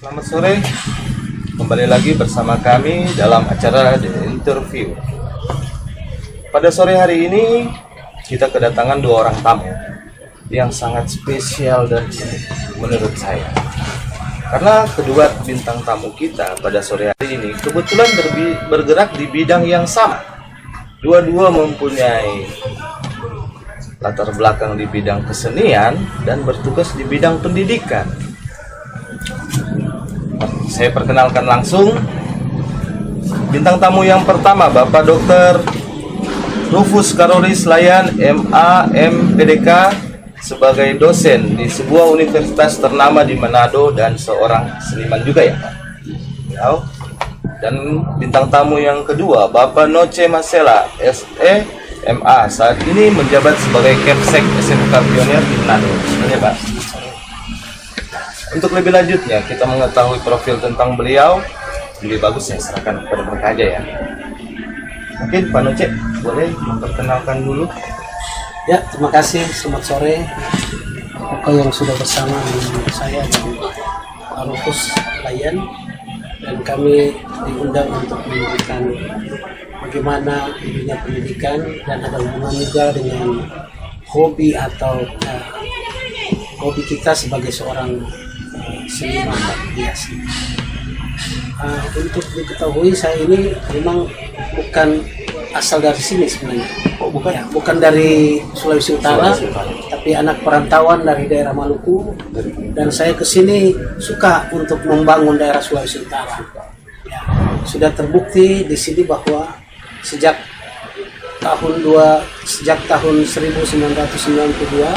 Selamat sore, kembali lagi bersama kami dalam acara The Interview. Pada sore hari ini kita kedatangan dua orang tamu yang sangat spesial dan unik menurut saya. Karena kedua bintang tamu kita pada sore hari ini kebetulan bergerak di bidang yang sama. Dua-dua mempunyai latar belakang di bidang kesenian dan bertugas di bidang pendidikan. Saya perkenalkan langsung bintang tamu yang pertama, Bapak Dr. Rufus Karolis Layan, MA, MPDK, sebagai dosen di sebuah universitas ternama di Manado dan seorang seniman juga ya Pak. Dan bintang tamu yang kedua, Bapak Noce Masela, SE, MA, saat ini menjabat sebagai Kepsek SMK Pionir di Manado. Sebenarnya Pak. Untuk lebih lanjutnya kita mengetahui profil tentang beliau, lebih bagus saya serahkan kepada mereka aja ya. Mungkin Pak Noce boleh memperkenalkan dulu. Ya, terima kasih. Selamat sore. Pokok yang sudah bersama dengan saya dan Pak Rufus Layan, dan kami diundang untuk memberikan bagaimana dunia pendidikan dan ada hubungan juga dengan hobi atau hobi kita sebagai seorang seniman biasa. Untuk diketahui, saya ini memang bukan asal dari sini sebenarnya. Bukan? Ya, bukan dari Sulawesi Utara, tapi anak perantauan dari daerah Maluku. Dan saya kesini suka untuk membangun daerah Sulawesi Utara. Ya, sudah terbukti di sini bahwa sejak tahun 1992,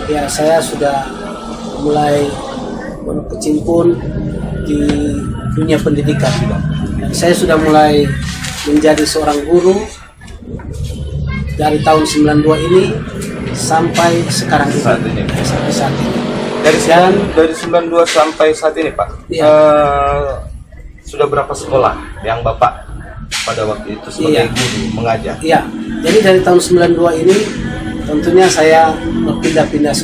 ya saya sudah mulai berkecimpung di dunia pendidikan, dan saya sudah mulai menjadi seorang guru dari tahun 92 ini sampai sekarang ini. Sampai saat ini. Dari 92 sampai saat ini Pak. Iya. Sudah berapa sekolah yang Bapak pada waktu itu sebagai guru mengajar? Iya. Jadi dari tahun 92 ini tentunya saya berpindah-pindah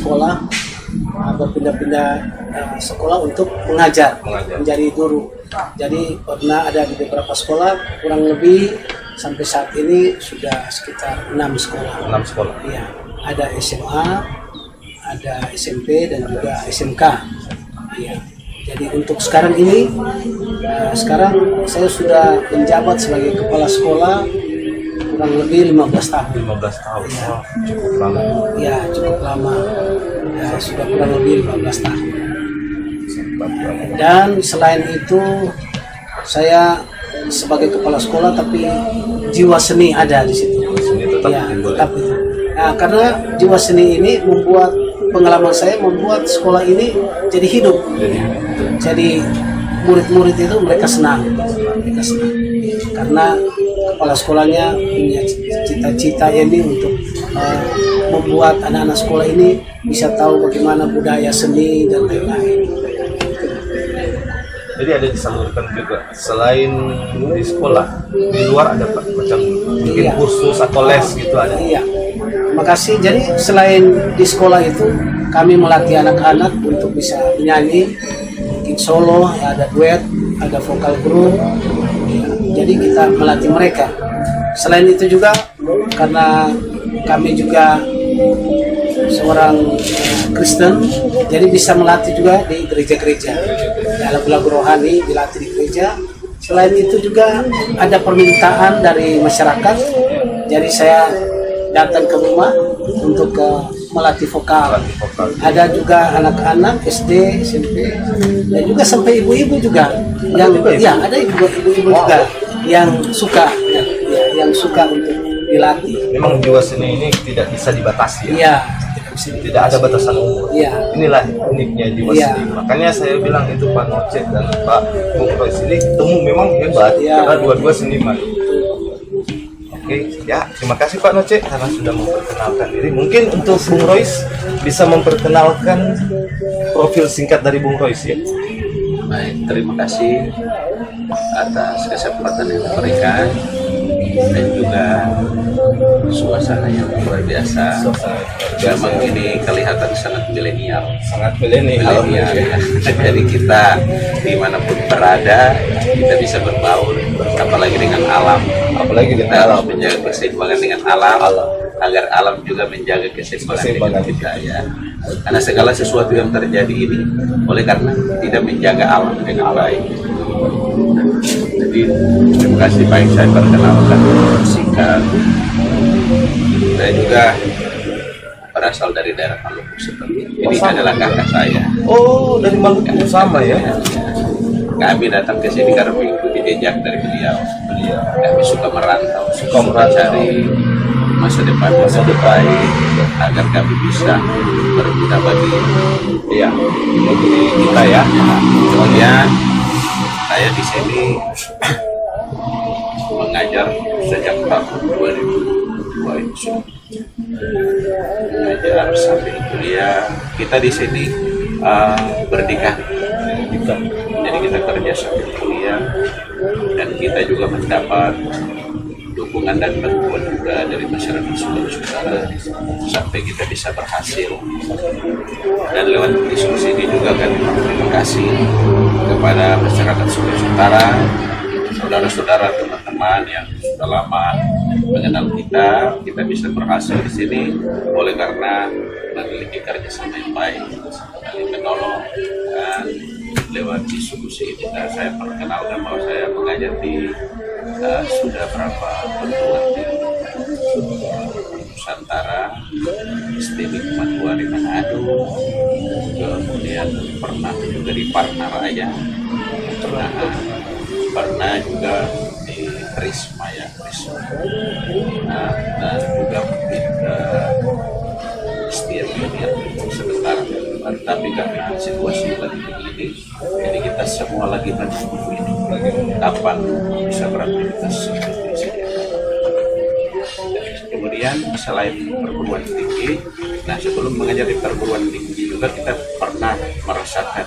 sekolah untuk mengajar, menjadi guru. Jadi pernah ada di beberapa sekolah, kurang lebih sampai saat ini sudah sekitar 6 sekolah. 6 sekolah. Iya, ada SMA, ada SMP dan juga SMK. Iya. Jadi untuk sekarang ini, sekarang saya sudah menjabat sebagai kepala sekolah kurang lebih 15 tahun. 15 tahun. Ya. Oh, cukup lama. Ya, cukup lama. Ya, sudah kurang lebih 15 tahun. Dan selain itu, saya sebagai kepala sekolah, tapi jiwa seni ada di situ. Seni tetap Ya, timbul. tetap itu. Nah, karena jiwa seni ini membuat pengalaman saya membuat sekolah ini jadi hidup. Jadi murid-murid itu mereka senang. Karena kepala sekolahnya punya cita-cita ini untuk membuat anak-anak sekolah ini bisa tahu bagaimana budaya seni dan lain-lain. Jadi ada disalurkan juga selain di sekolah, di luar ada Pak, macam mungkin kursus atau les gitu ada. Iya. Terima kasih. Jadi selain di sekolah itu kami melatih anak-anak untuk bisa menyanyi, bikin solo, ada duet, ada vokal group. Ya, jadi kita melatih mereka. Selain itu juga karena kami juga seorang Kristen, jadi bisa melatih juga di gereja-gereja. Lagu-lagu rohani dilatih di gereja. Selain itu juga ada permintaan dari masyarakat, jadi saya datang ke rumah untuk melatih vokal. Ada juga anak-anak SD, SMP, dan juga sampai ibu-ibu juga yang ada ibu-ibu juga yang suka untuk dilatih. Memang jiwa seni ini tidak bisa dibatasi ya. Iya. Tidak ada batasan umur. Iya. Inilah uniknya jiwa seni. Makanya saya bilang itu Pak Noce dan Pak Bung Royce ini ketemu memang hebat karena dua-dua seniman. Oke, ya terima kasih Pak Noce karena sudah memperkenalkan diri. Mungkin untuk Bung Royce bisa memperkenalkan profil singkat dari Bung Royce ya. Baik, terima kasih atas kesempatan yang diberikan, dan juga suasana yang luar biasa. Suasana Memang ini kelihatan sangat milenial. sangat milenial. Ya. Jadi kita dimanapun berada, kita bisa berbaur, apalagi dengan alam. Apalagi di Kita harus alam. menjaga keseimbangan dengan alam, Alam. agar alam juga menjaga keseimbangan dengan Keseimbangan. kita ya. Karena segala sesuatu yang terjadi ini oleh karena tidak menjaga alam dengan baik. Jadi terima kasih Pak yang saya perkenalkan singkat. Saya juga berasal dari daerah Maluku seperti ini. Ini adalah kakak saya. Oh, dari Maluku sama ya. Kami datang ke sini karena mengikuti jejak dari beliau. Kami suka merantau, suka merantau. mencari masa depan baik agar kami bisa berguna bagi Iya, negeri kita ya. Kemudian saya di sini mengajar sejak tahun 2002 itu mengajar sampai kuliah. Kita di sini berdikari. Jadi kita kerja sampai kuliah dan kita juga mendapat dukungan dan bantuan juga dari masyarakat saudara-saudara sampai kita bisa berhasil. Dan lewat diskusi ini juga kami berterima kasih kepada masyarakat saudara-saudara, saudara-saudara, teman-teman yang sudah lama mengenal kita bisa berhasil di sini oleh karena memiliki kerjasama yang baik, saling menolong. Dan lewat diskusi ini saya perkenalkan bahwa saya mengajar di sudah berapa perguruan tinggi Nusantara, SD Hikmat Tua di Manado, kemudian pernah juga di Parna Raya, pernah juga di Prisma ya, dan juga di setiap dunia sebentar. Tapi karena situasi lagi begini, jadi kita semua lagi menunggu ini kapan bisa beraktivitas seperti ini. Kemudian selain perguruan tinggi, nah sebelum mengajar di perguruan tinggi juga kita pernah merasakan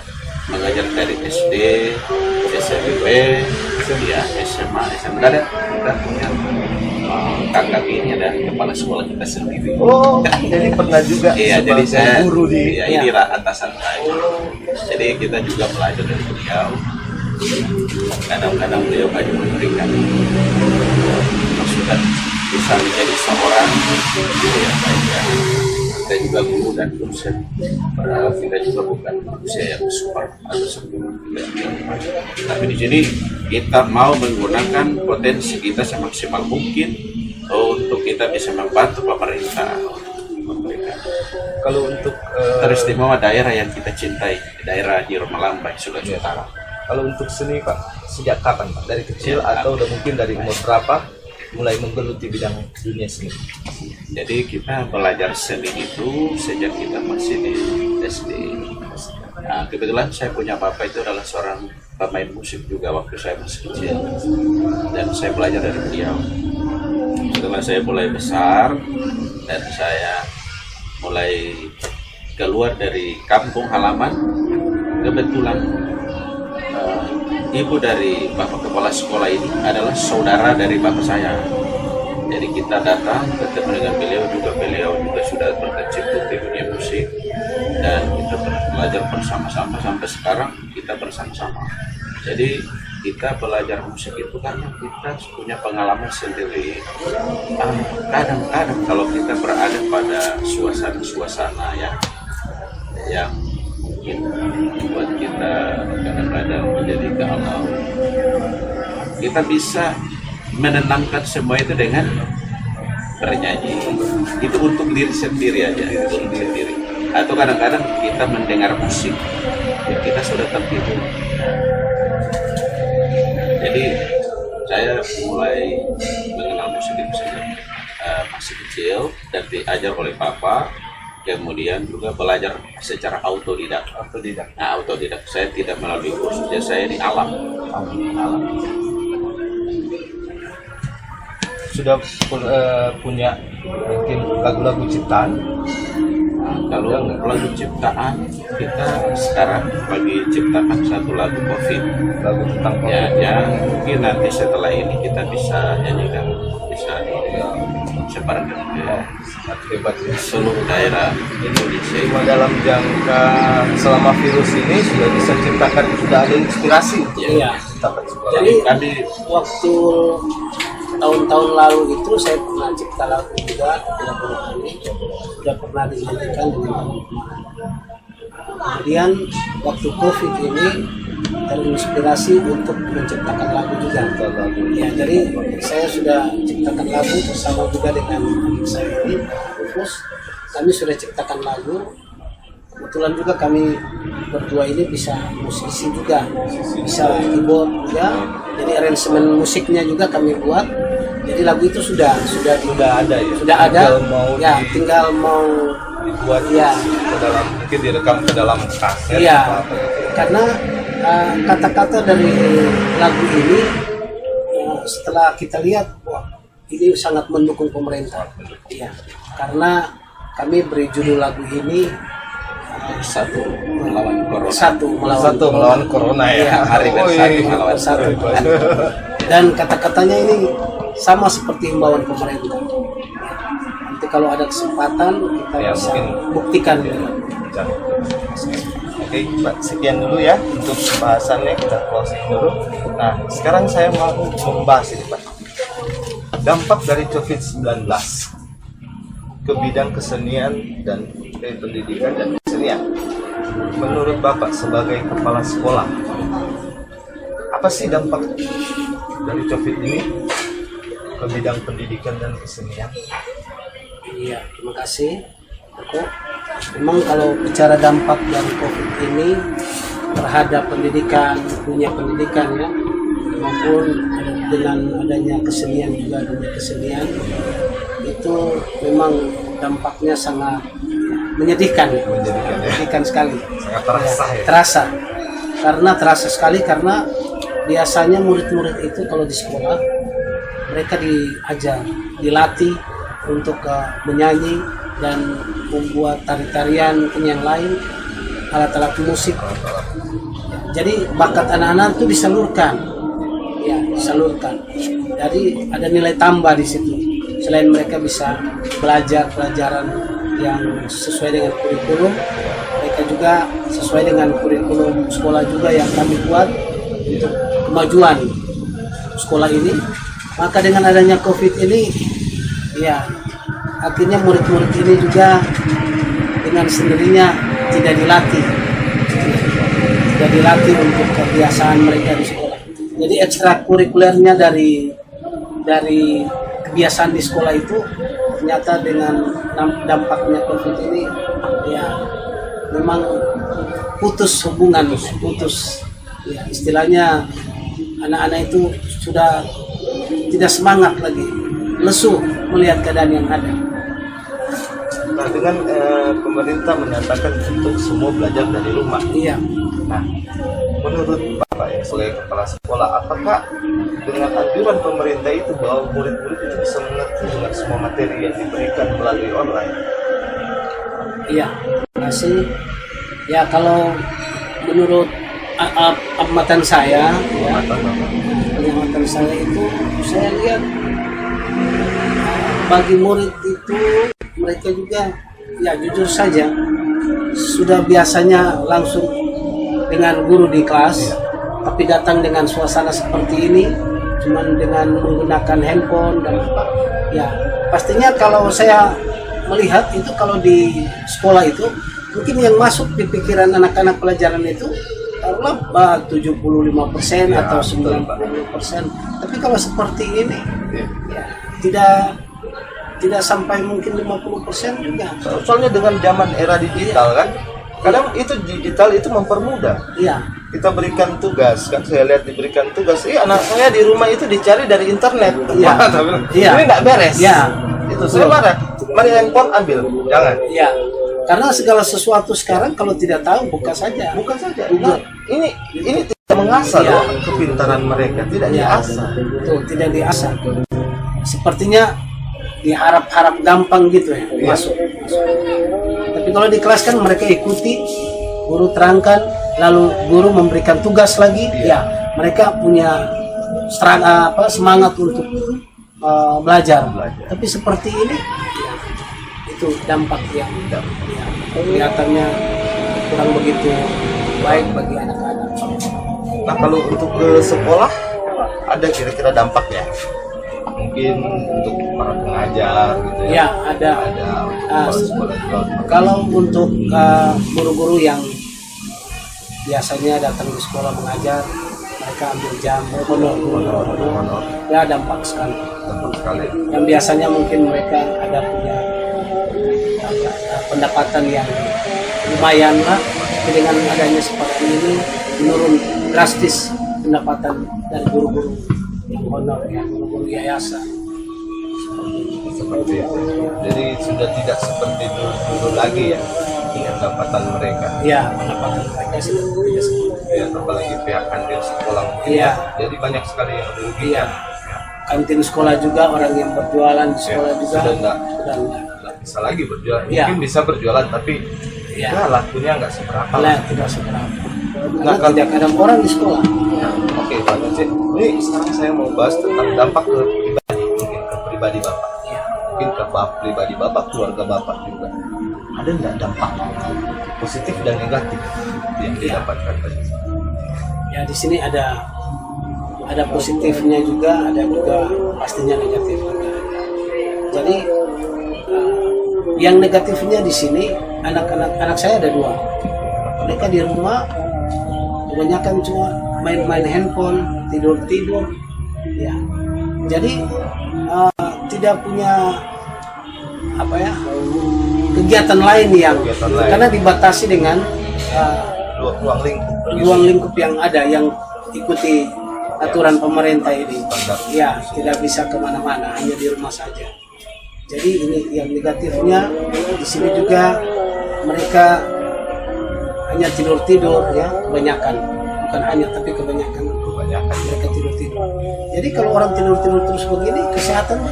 mengajar dari SD, SMP, ya SMA. Ada kita punya kakak ini ada kepala sekolah kita sendiri. Oh, jadi pernah juga Iya, jadi sebagai saya guru di iya, inilah atasan saya. Jadi kita juga belajar dari beliau. Kadang-kadang beliau hanya memberikan masukan bisa menjadi seorang guru yang baik ya. Kita juga guru dan dosen. Padahal kita juga bukan manusia yang super atau sempurna. Tapi di sini kita mau menggunakan potensi kita semaksimal mungkin untuk kita bisa membantu pemerintah. kalau untuk Teristimewa daerah yang kita cintai, daerah di Romalambay, Sulawesi Utara. kalau untuk seni Pak, sejak kapan Pak? Dari kecil Ya, atau udah mungkin dari umur berapa mulai menggeluti bidang dunia seni? Jadi kita belajar seni itu sejak kita masih di SD. Nah, kebetulan saya punya bapak itu adalah seorang pemain musik juga waktu saya masih kecil, dan saya belajar dari beliau. Setelah saya mulai besar dan saya mulai keluar dari kampung halaman, kebetulan ibu dari bapak kepala sekolah ini adalah saudara dari bapak saya. Jadi kita datang bertemu dengan beliau juga sudah berkecimpung di dunia musik, dan kita belajar bersama-sama sampai sekarang kita bersama-sama. Jadi kita belajar musik itu karena kita punya pengalaman sendiri. Kadang-kadang kalau kita berada pada suasana-suasana yang mungkin buat kita kadang-kadang menjadi galau, kita bisa menenangkan semua itu dengan bernyanyi. Itu untuk diri sendiri aja, untuk diri sendiri. Atau kadang-kadang kita mendengar musik, kita sudah tertidur. Jadi saya mulai mengenal musik itu sejak masih kecil dan diajar oleh papa. Kemudian juga belajar secara autodidak. Nah, autodidak. Saya tidak melalui kursus, saya di alam. Sudah punya mungkin lagu-lagu ciptaan? Kalau lagu ciptaan, kita sekarang lagi ciptakan satu lagu COVID. Lagu tentang Ya, mungkin nanti setelah ini kita bisa nyanyikan, bisa sebar ke Sangat hebat ya. seluruh daerah Indonesia. Cuma dalam jangka selama virus ini sudah bisa ciptakan, sudah ada inspirasi. Iya. Ciptakan sekolah. Jadi Kami waktu tahun-tahun lalu itu saya pernah cipta lagu juga, tidak pernah ini, sudah pernah dinyanyikan dengan teman-teman. Kemudian waktu COVID ini terinspirasi untuk menciptakan lagu juga. Ya, jadi saya sudah ciptakan lagu bersama juga dengan adik saya ini, Rufus. Kami sudah ciptakan lagu. Kebetulan juga kami berdua ini bisa musisi juga, bisa keyboard juga. Jadi aransemen musiknya juga kami buat. Jadi lagu itu sudah ada ya. Sudah ada. Tinggal mau Ya, tinggal mau dibuat ya. ke dalam, mungkin direkam ke dalam kaset. Iya, atau apa. karena kata-kata dari lagu ini setelah kita lihat, wah ini sangat mendukung pemerintah. Iya, karena kami beri judul lagu ini satu melawan corona. satu Melawan corona ya. Iya. Hari bersatu melawan Satu. corona. Dan kata-katanya ini sama seperti himbauan pemerintah. Nanti kalau ada kesempatan kita Ya, bisa mungkin. buktikan. Oke, Pak, sekian dulu ya untuk pembahasannya, kita closing dulu. Nah, sekarang saya mau membahas ini, Pak. Dampak dari COVID-19 ke bidang kesenian dan pendidikan dan kesenian. Menurut Bapak sebagai kepala sekolah, apa sih dampak dari COVID ini ke bidang pendidikan dan kesenian? Iya, terima kasih. Koko. Memang kalau bicara dampak dari COVID ini terhadap pendidikan, dunia pendidikan ya, maupun dengan adanya kesenian juga, dunia kesenian, itu memang dampaknya sangat menyedihkan, menyedihkan sekali. Sangat terasa ya. Terasa, karena terasa sekali karena biasanya murid-murid itu kalau di sekolah mereka diajar, dilatih untuk menyanyi dan membuat tari-tarian mungkin yang lain, alat-alat musik. Jadi bakat anak-anak itu disalurkan, ya disalurkan. Jadi ada nilai tambah di situ. Selain mereka bisa belajar pelajaran yang sesuai dengan kurikulum, mereka juga sesuai dengan kurikulum sekolah juga yang kami buat untuk kemajuan sekolah ini. Maka dengan adanya COVID ini, ya akhirnya murid-murid ini juga dengan sendirinya tidak dilatih untuk kebiasaan mereka di sekolah. Jadi ekstrakurikulernya dari kebiasaan di sekolah itu ternyata dengan dampaknya COVID ini ya memang putus hubungan, putus ya, istilahnya anak-anak itu sudah tidak semangat lagi, lesu melihat keadaan yang ada. Nah, dengan pemerintah menyatakan untuk semua belajar dari rumah. Iya. Nah, menurut Bapak ya sebagai kepala sekolah, apakah dengan anjuran pemerintah itu bahwa murid-murid itu bisa mengerti dengan semua materi yang diberikan melalui online? Iya, terima kasih. Ya kalau menurut amatan saya, ya, pengamatan saya itu saya lihat bagi murid itu mereka juga ya jujur saja sudah biasanya langsung dengan guru di kelas, tapi datang dengan suasana seperti ini cuman dengan menggunakan handphone dan ya pastinya kalau saya melihat itu kalau di sekolah itu mungkin yang masuk di pikiran anak-anak pelajaran itu taruhlah 75% ya, atau 90%. Tapi kalau seperti ini ya, tidak sampai mungkin 50% juga. Soalnya dengan zaman era digital kan, kadang itu digital itu mempermudah. Iya. Kita berikan tugas kan, saya lihat diberikan tugas, anak saya di rumah itu dicari dari internet. Iya. Iya. Ini nggak beres. Iya. Itu saya marah. Mari handphone ambil, jangan. Iya. Karena segala sesuatu sekarang kalau tidak tahu buka saja. Bukan saja. Nah, ini tidak mengasah Iya. loh kepintaran mereka, tidak diasah. Betul, tidak diasah. Sepertinya diharap-harap gampang gitu ya masuk. Tapi kalau di kelas kan mereka ikuti, guru terangkan, lalu guru memberikan tugas lagi, ya mereka punya semangat untuk belajar. Belajar. Tapi seperti ini ya, itu dampak yang ya, kelihatannya kurang begitu baik bagi anak-anak. Nah, kalau untuk ke sekolah ada kira-kira dampaknya? Mungkin untuk para pengajar gitu ya. Ya, ada. Ada untuk Ah, sekolah juga. Kalau untuk guru-guru yang biasanya datang di sekolah mengajar, mereka ambil jam honor, ya dampak sekali. Dampak sekali. Yang biasanya mungkin mereka ada punya pendapatan yang lumayan lah, tapi dengan adanya seperti ini menurun drastis pendapatan dari guru-guru yang honor, ya guru-guru yayasan. Seperti itu. Jadi sudah tidak seperti dulu lagi ya pendapatan mereka. Ya, pendapatan mereka sudah tidak seperti Ya, apalagi pihak kantin sekolah mungkin. Iya. Jadi banyak sekali yang Iya. dirugikan. Kantin sekolah juga, orang yang berjualan di sekolah juga sudah enggak enggak. nggak bisa lagi berjualan. Iya. Mungkin bisa berjualan tapi Iya. ya lakunya nggak seberapa. Lah, tidak seberapa. Nah, Karena tidak ada orang di sekolah. Oke, Pak Najib. Ini sekarang saya mau bahas tentang dampak ke pribadi, mungkin ke pribadi Bapak. Ya. Mungkin ke pribadi Bapak, keluarga Bapak juga. Ada nggak dampak positif dan negatif yang didapatkan tadi? Ya, di sini ada positifnya juga, ada juga pastinya negatifnya. Jadi yang negatifnya di sini anak saya ada 2. Mereka di rumah kebanyakan cuma main-main handphone, tidur ya. Jadi tidak punya apa ya, kegiatan lain yang Kegiatan lain. karena dibatasi dengan Ruang lingkup. ruang lingkup yang ada, yang ikuti aturan pemerintah ini. Standar. Ya, tidak bisa kemana-mana, hanya di rumah saja. Jadi ini yang negatifnya. Di sini juga mereka hanya tidur ya, kebanyakan. Bukan hanya, tapi kebanyakan mereka tidur. Jadi kalau orang tidur terus begini, kesehatan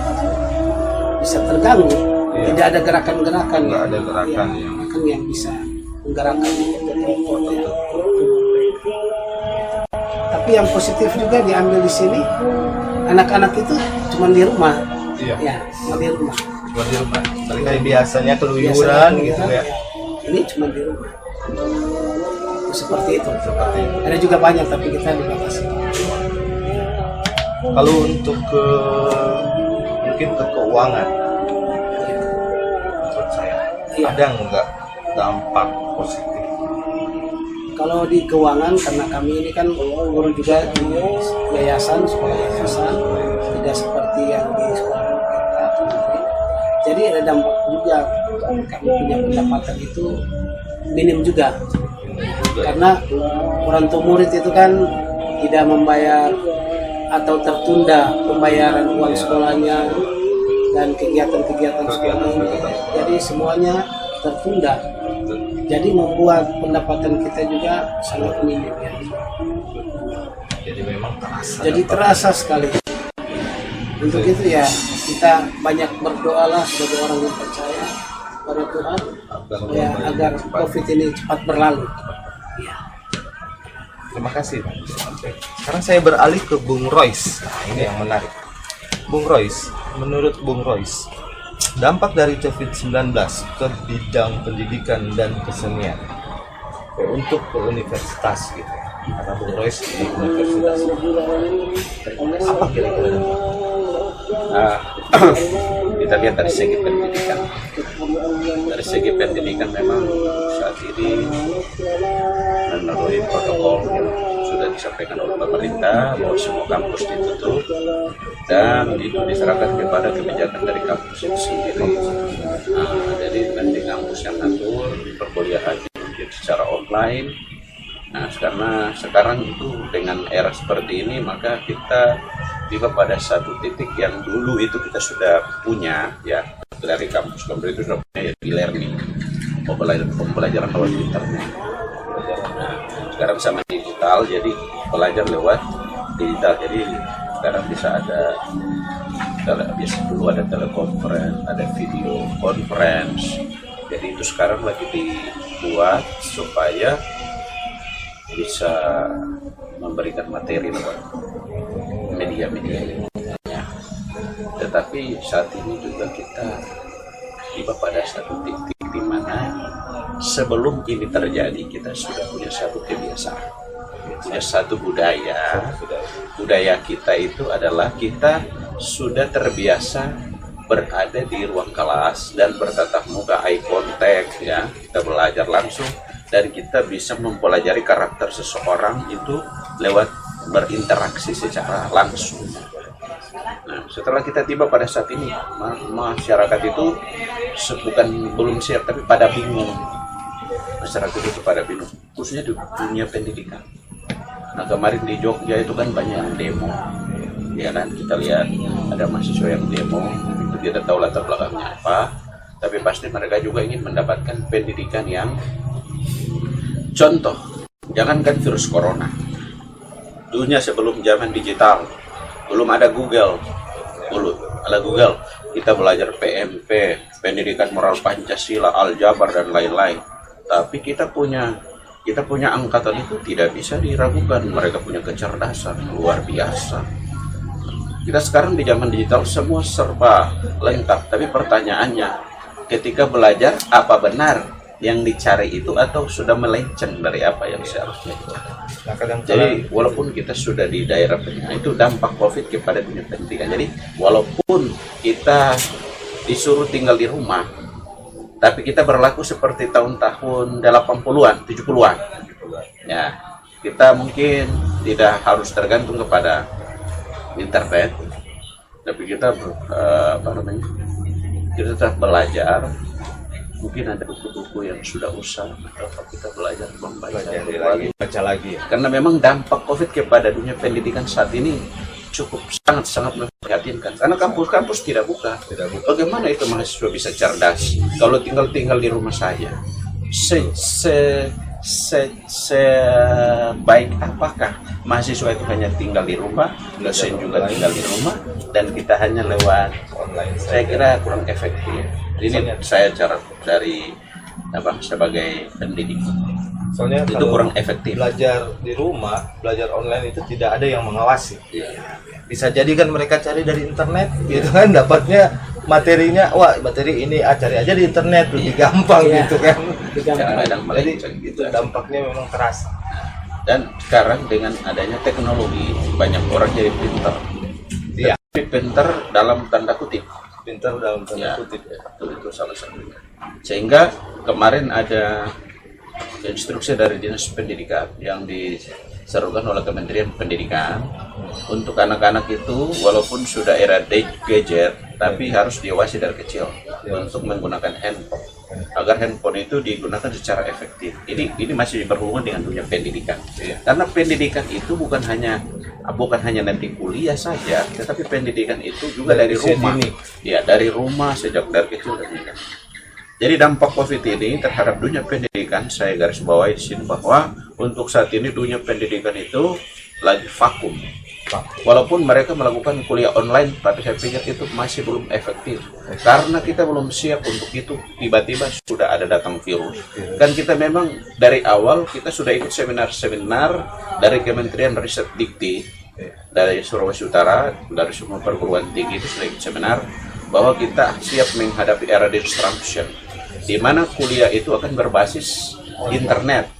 bisa terganggu. Iya. Tidak ada gerakan-gerakan. Nggak ada gerakan yang bisa menggerakkan itu. Tapi yang positif juga diambil di sini, anak-anak itu cuma di rumah. Iya. Ya, cuma di rumah. Cuma di rumah. Kayak biasanya keluyuran Biasanya gitu ya. Ini cuma di rumah. Seperti itu. Seperti itu. Ada juga banyak, tapi kita dibatasi. Kalau untuk mungkin ke keuangan, menurut saya Iya. ada nggak dampak positif? Kalau di keuangan, karena kami ini kan guru juga di yayasan, sekolah yayasan, tidak seperti yang di sekolah kita. Jadi ada dampak juga, kami punya pendapatan itu minim juga. Karena orang tua murid itu kan tidak membayar atau tertunda pembayaran uang sekolahnya dan kegiatan-kegiatan sekolahnya. Jadi semuanya tertunda. Jadi membuat pendapatan kita juga sangat minim. Ya. Jadi memang terasa. Jadi dampak. terasa sekali. Untuk itu ya kita banyak berdoalah sebagai orang yang percaya pada Tuhan ya, agar COVID ini cepat berlalu. Ya. Terima kasih. Sekarang saya beralih ke Bung Royce. Nah, ini yang menarik. Bung Royce, menurut Bung Royce, dampak dari COVID-19 ke bidang pendidikan dan kesenian untuk ke universitas gitu. Karena Bung Royce di universitas. Apa kira-kira dampak? Nah, kita lihat dari segi pendidikan. Dari segi pendidikan memang saat ini melalui protokol yang sudah disampaikan oleh pemerintah bahwa semua kampus ditutup dan itu diserahkan kepada kebijakan dari kampus itu sendiri. Jadi nanti kampus yang ngatur perkuliahan mungkin secara online. Nah, karena sekarang itu dengan era seperti ini, maka kita tiba pada satu titik yang dulu itu kita sudah punya ya dari kampus itu sudah punya e-learning, pembelajaran lewat internet. Nah, sekarang sama digital, jadi belajar lewat digital. Jadi sekarang bisa ada biasa dulu ada telekonferensi, ada video conference. Jadi itu sekarang lagi dibuat supaya bisa memberikan materi lewat media-media ini. Ya. Tetapi saat ini juga kita tiba pada satu titik di mana sebelum ini terjadi kita sudah punya satu kebiasaan, punya satu budaya. Budaya kita itu adalah kita sudah terbiasa berada di ruang kelas dan bertatap muka, eye contact, ya. Kita belajar langsung dan kita bisa mempelajari karakter seseorang itu lewat berinteraksi secara langsung. Nah, setelah kita tiba pada saat ini, masyarakat itu belum siap, tapi pada bingung. Masyarakat itu pada bingung, khususnya di dunia pendidikan. Nah, kemarin di Jogja itu kan banyak demo, ya kan? Kita lihat ada mahasiswa yang demo, itu tidak tahu latar belakangnya apa, tapi pasti mereka juga ingin mendapatkan pendidikan yang contoh. Jangankan virus corona, dunia sebelum zaman digital, belum ada Google, kita belajar PMP, pendidikan moral Pancasila, aljabar dan lain-lain. Tapi kita punya angkatan itu tidak bisa diragukan, mereka punya kecerdasan luar biasa. Kita sekarang di zaman digital semua serba lengkap, tapi pertanyaannya, ketika belajar apa benar yang dicari itu atau sudah melenceng dari apa yang seharusnya dicari? Jadi walaupun kita sudah di daerah pendidikan, itu dampak COVID kepada dunia pendidikan. Jadi walaupun kita disuruh tinggal di rumah, tapi kita berlaku seperti tahun-tahun 80-an, 70-an. Ya, kita mungkin tidak harus tergantung kepada internet, tapi kita kita tetap belajar. Mungkin ada buku-buku yang sudah usang, atau kita belajar baca lagi. Karena memang dampak COVID kepada dunia pendidikan saat ini cukup sangat memprihatinkan. Karena kampus-kampus tidak buka. Bagaimana itu mahasiswa bisa cerdas kalau tinggal di rumah saja? Sebaik apakah mahasiswa itu hanya tinggal di rumah, dosen juga tinggal di rumah, dan kita hanya lewat online? Saya kira kurang efektif. Ini saya cara dari sebagai pendidik. Soalnya itu kurang efektif. Belajar di rumah, belajar online itu tidak ada yang mengawasi. Bisa jadi kan mereka cari dari internet, gitu kan, dapatnya materinya, wah materi ini cari aja di internet, lebih gampang gitu kan. Jadi itu dampaknya memang terasa. Dan sekarang dengan adanya teknologi, banyak orang jadi pintar. Iya. Tapi pintar dalam tanda kutip. Pintar dalam tanda kutip, ya. Itu salah satunya. Sehingga kemarin ada instruksi dari Dinas Pendidikan yang diserukan oleh Kementerian Pendidikan untuk anak-anak itu walaupun sudah era gadget, tapi harus diawasi dari kecil untuk menggunakan handphone, agar handphone itu digunakan secara efektif. Ini masih berhubungan dengan dunia pendidikan, karena pendidikan itu bukan hanya nanti kuliah saja, tetapi pendidikan itu juga dari rumah. Ya, dari rumah sejak dari kecil. Jadi dampak COVID ini terhadap dunia pendidikan, saya garis bawahi di sini bahwa untuk saat ini dunia pendidikan itu lagi vakum. Walaupun mereka melakukan kuliah online, tapi saya pikir itu masih belum efektif. Karena kita belum siap untuk itu. Tiba-tiba sudah ada datang virus. Kan kita memang dari awal kita sudah ikut seminar-seminar dari Kementerian Riset Dikti, dari Sulawesi Utara, dari semua perguruan tinggi itu sudah ikut seminar bahwa kita siap menghadapi era disruption, di mana kuliah itu akan berbasis internet.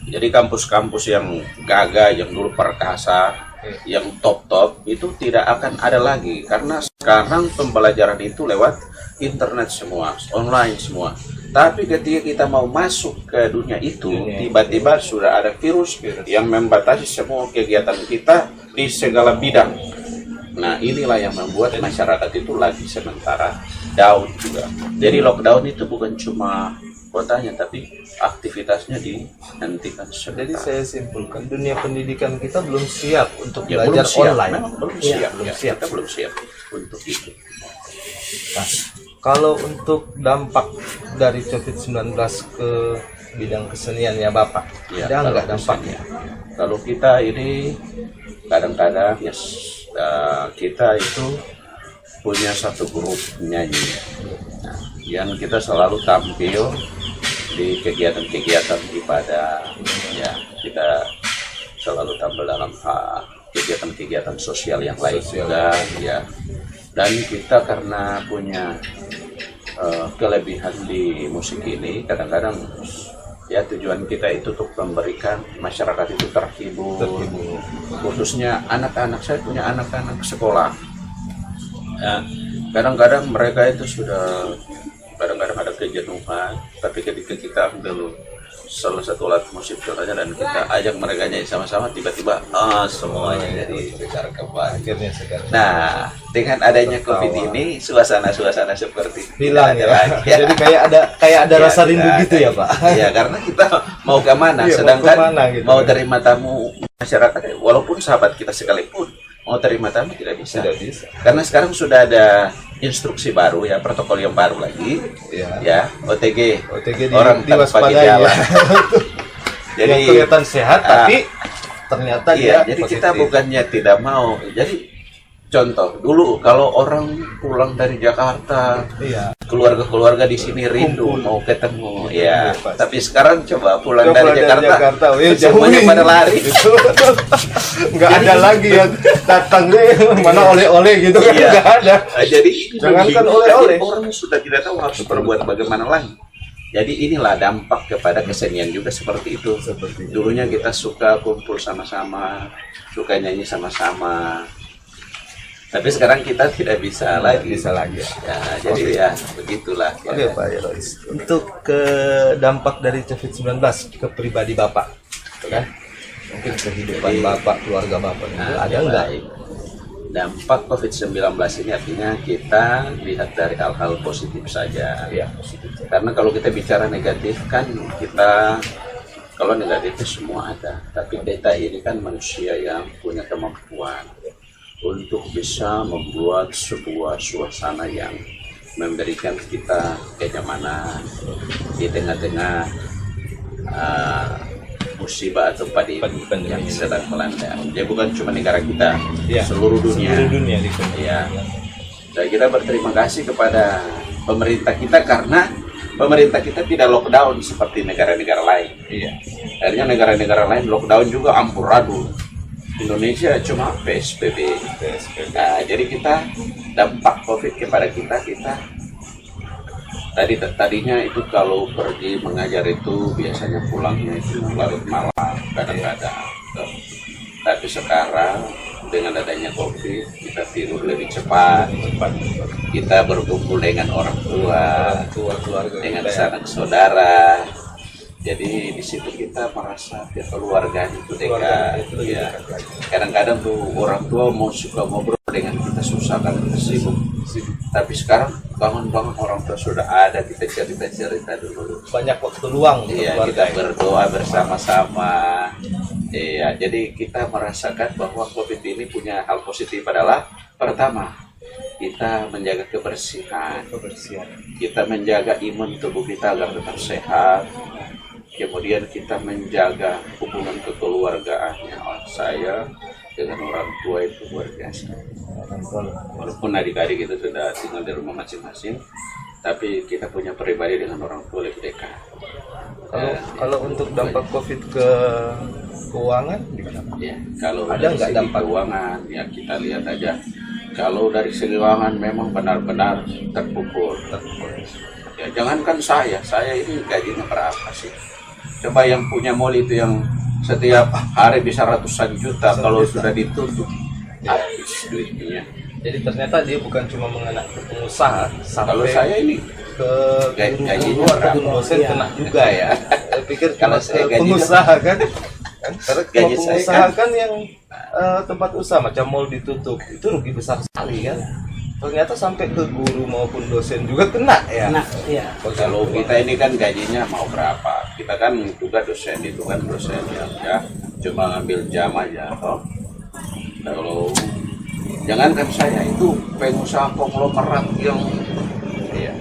Jadi kampus-kampus yang gagah, yang dulu perkasa, yang top itu tidak akan ada lagi, karena sekarang pembelajaran itu lewat internet semua, online semua. Tapi ketika kita mau masuk ke dunia itu, tiba-tiba sudah ada virus yang membatasi semua kegiatan kita di segala bidang. Nah, inilah yang membuat masyarakat itu lagi sementara down juga. Jadi lockdown itu bukan cuma kotanya, tapi aktivitasnya dihentikan. Jadi saya simpulkan, dunia pendidikan kita belum siap untuk belajar online. Belum siap. Kita belum siap untuk itu. Nah, kalau untuk dampak dari COVID-19 ke bidang kesenian ya Bapak, ada nggak dampaknya? Kalau kita ini kadang-kadang kita itu punya satu grup nyanyi, yang kita selalu tampil di kegiatan-kegiatan ibadah, ya kita selalu tampil dalam kegiatan kegiatan-kegiatan sosial yang lain juga ya. Dan kita karena punya kelebihan di musik ini, kadang-kadang ya tujuan kita itu untuk memberikan masyarakat itu terhibur. Khususnya anak-anak, saya punya anak-anak sekolah ya, kadang-kadang mereka itu sudah kadang-kadang ada kejenuhan, tapi ketika kita ambil salah satu alat musik contohnya dan kita ajak mereka nyanyi sama-sama, tiba-tiba semuanya jadi segar kembali. Nah, dengan adanya COVID ini suasana-suasana seperti hilang ya. lagi. Jadi kayak ada rasa rindu gitu ya, Pak. Ya, karena kita mau kemana, Iya, sedangkan mau kemana gitu. mau terima tamu masyarakat, walaupun sahabat kita sekalipun mau terima tamu tidak bisa. Tidak bisa. Karena sekarang sudah ada instruksi baru ya, protokol yang baru lagi. Ya, OTG orang tanpa diwaspadai gejala. ya. Jadi yang kelihatan sehat tapi ternyata iya, dia jadi positif. kita bukannya tidak mau. Jadi contoh dulu kalau orang pulang dari Jakarta, Iya. keluarga-keluarga di sini rindu Kumpul. mau ketemu ya. Iya, pasti. Tapi sekarang coba pulang Udah dari pulang Jakarta, ya semuanya pada lari. Nggak ada lagi yang datangnya mana oleh-oleh gitu kan, Iya. nggak ada. Jadi Jangankan bingung, oleh-oleh. jadi orang sudah tidak tahu harus berbuat bagaimana lagi. Jadi inilah dampak kepada kesenian juga seperti itu. Dulunya kita suka kumpul sama-sama, suka nyanyi sama-sama. Tapi sekarang kita tidak bisa lagi. Bisa lagi. Ya, jadi ya begitulah. Oke, Pak Yerois. Untuk ke dampak dari COVID-19 ke pribadi Bapak, gitu kan? Mungkin kehidupan Jadi, Bapak, keluarga Bapak itu Nah, ada nggak? baik. Dampak COVID-19 ini artinya kita lihat dari hal-hal positif saja. Iya, positif. Karena kalau kita bicara negatif kan kita, kalau negatif itu semua ada. Tapi kita ini kan manusia yang punya kemampuan untuk bisa membuat sebuah suasana yang memberikan kita kenyamanan di tengah-tengah musibah atau pandemi yang sedang melanda. Dia bukan cuma negara kita, Iya. seluruh dunia. Seluruh dunia gitu. Ya. Dan kita berterima kasih kepada pemerintah kita karena pemerintah kita tidak lockdown seperti negara-negara lain. Iya. Akhirnya negara-negara lain lockdown juga amburadul. Indonesia cuma PSBB. Nah, jadi kita dampak COVID kepada kita tadinya itu kalau pergi mengajar itu biasanya pulangnya itu larut malam kadang-kadang. Tapi sekarang dengan adanya COVID kita tidur lebih cepat. Kita berkumpul dengan orang tua, Keluarga dengan kita ya. sanak saudara. Jadi di situ kita merasa kekeluargaan itu dekat. Ya. Kadang-kadang tuh orang tua mau suka ngobrol dengan kita susah kan sibuk. Tapi sekarang bangun-bangun orang tua sudah ada, kita cerita dulu. Banyak waktu luang untuk Iya, keluarga. kita berdoa bersama-sama. Iya, jadi kita merasakan bahwa COVID ini punya hal positif adalah pertama, kita menjaga kebersihan. Kita menjaga imun tubuh kita agar tetap sehat. Kemudian kita menjaga hubungan kekeluargaannya. Saya dengan orang tua itu luar biasa. Walaupun adik-adik itu sudah tinggal di rumah masing-masing, tapi kita punya pribadi dengan orang tua lebih dekat. Kalau untuk dampak COVID ke keuangan gimana? Ya, kalau Ada dari nggak segi dampak? keuangan ya kita lihat aja. Kalau dari segi keuangan memang benar-benar terpukul. Ya, jangankan saya ini gajinya berapa sih? Coba yang punya mall itu yang setiap hari bisa ratusan juta, kalau sudah ditutup habis duitnya. Jadi ternyata dia bukan cuma mengena ke pengusaha, Kalau sampai saya ini ke gajinya guru atau berapa? dosen Iya. kena juga ya. Saya pikir Kalau cuma saya ke gajinya- pengusaha kan. Karena kalau Gaji saya pengusaha kan- kan yang tempat usaha macam mall ditutup itu rugi besar sekali kan. Ternyata sampai ke guru maupun dosen juga kena ya. Nah, iya. Kalau kita ini kan gajinya mau berapa? Kita kan juga dosen itu kan dosen yang ya cuma ngambil jam aja toh. Kalau jangankan saya itu pengusaha konglomerat yang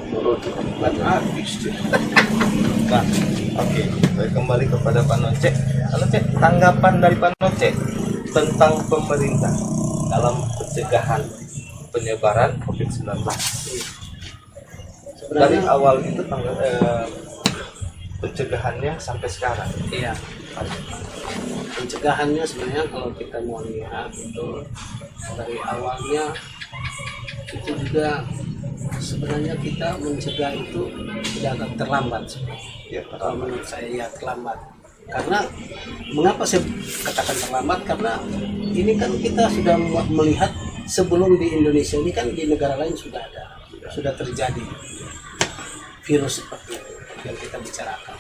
kalau bukan habis. Nah, oke. Saya kembali kepada Pak Noce. Pak Noce, tanggapan dari Pak Noce tentang pemerintah dalam pencegahan penyebaran COVID-19. Dari awal itu pencegahannya sampai sekarang. Iya. pencegahannya sebenarnya kalau kita mau lihat itu dari awalnya itu juga sebenarnya kita mencegah itu tidak akan terlambat. Ya, Kalau menurut saya ya terlambat. Karena mengapa saya katakan terlambat? Karena ini kan kita sudah melihat sebelum di Indonesia ini kan di negara lain sudah ada, sudah terjadi virus seperti itu yang kita bicarakan.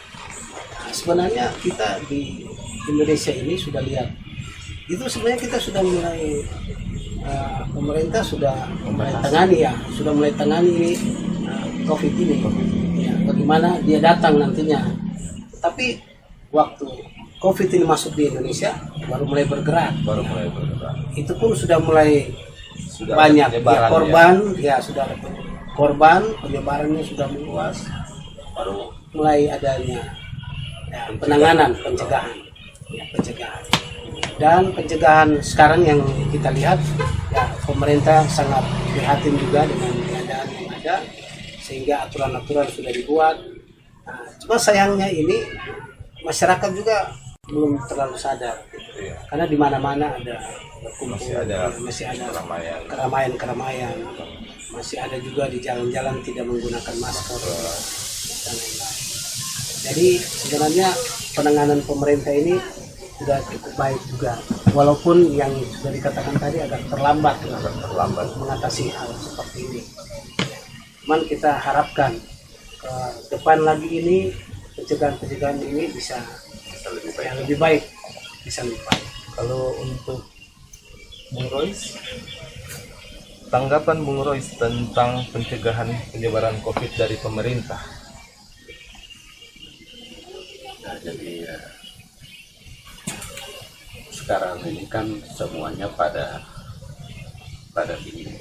Nah, sebenarnya kita di Indonesia ini sudah lihat itu sebenarnya kita sudah mulai pemerintah sudah mulai tangani ini COVID ini ya, bagaimana dia datang nantinya. Tapi waktu COVID ini masuk di Indonesia baru mulai bergerak. Itu pun sudah mulai banyak ya, korban ya sudah ada korban, penyebarannya sudah meluas, baru mulai adanya ya, penanganan pencegahan. Dan pencegahan sekarang yang kita lihat ya, pemerintah sangat prihatin juga dengan keadaan yang ada sehingga aturan-aturan sudah dibuat. Nah, cuma sayangnya ini masyarakat juga belum terlalu sadar karena di mana-mana ada berkumpul, masih ada keramaian, masih ada juga di jalan-jalan tidak menggunakan masker dan lain-lain. Jadi sebenarnya penanganan pemerintah ini sudah cukup baik juga, walaupun yang sudah dikatakan tadi agak terlambat mengatasi hal seperti ini. Cuman kita harapkan ke depan lagi ini pencegahan ini bisa lebih baik. Kalau untuk Bung Royce, tanggapan Bung Royce tentang pencegahan penyebaran COVID dari pemerintah. Nah, jadi sekarang ini kan semuanya pada bingung,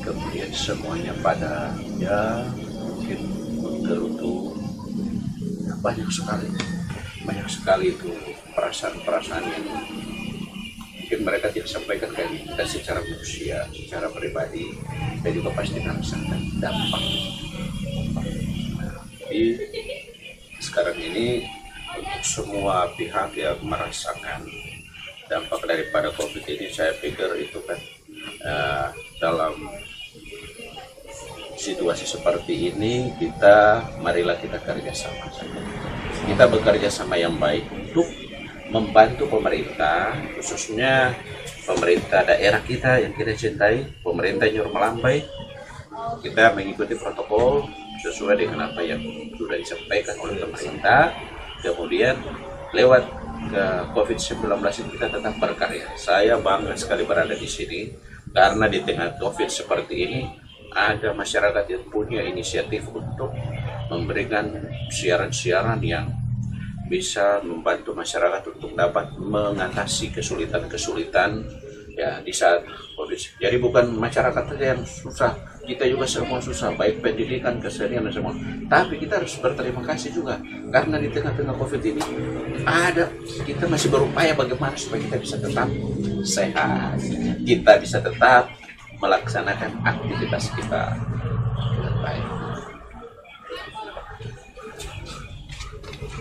kemudian semuanya pada ya mungkin menggerutu, ya, banyak sekali itu perasaan yang mungkin mereka tidak sampaikan ke kita secara manusia, secara pribadi, kita juga pasti merasakan dampak. Jadi sekarang ini untuk semua pihak yang merasakan dampak daripada COVID ini, saya pikir itu kan dalam situasi seperti ini marilah kita kerjasama. Kita bekerja sama yang baik untuk membantu pemerintah, khususnya pemerintah daerah kita yang kita cintai, pemerintah New Melambai. Kita mengikuti protokol sesuai dengan apa yang sudah disampaikan oleh pemerintah. Kemudian lewat ke COVID-19 ini kita tetap berkarya. Saya bangga sekali berada di sini karena di tengah COVID seperti ini ada masyarakat yang punya inisiatif untuk memberikan siaran-siaran yang bisa membantu masyarakat untuk dapat mengatasi kesulitan-kesulitan ya di saat COVID. Jadi bukan masyarakat saja yang susah, kita juga semua susah, baik pendidikan, kesehatan dan semua. Tapi kita harus berterima kasih juga karena di tengah-tengah COVID ini kita masih berupaya bagaimana supaya kita bisa tetap sehat, kita bisa tetap melaksanakan aktivitas kita dengan baik.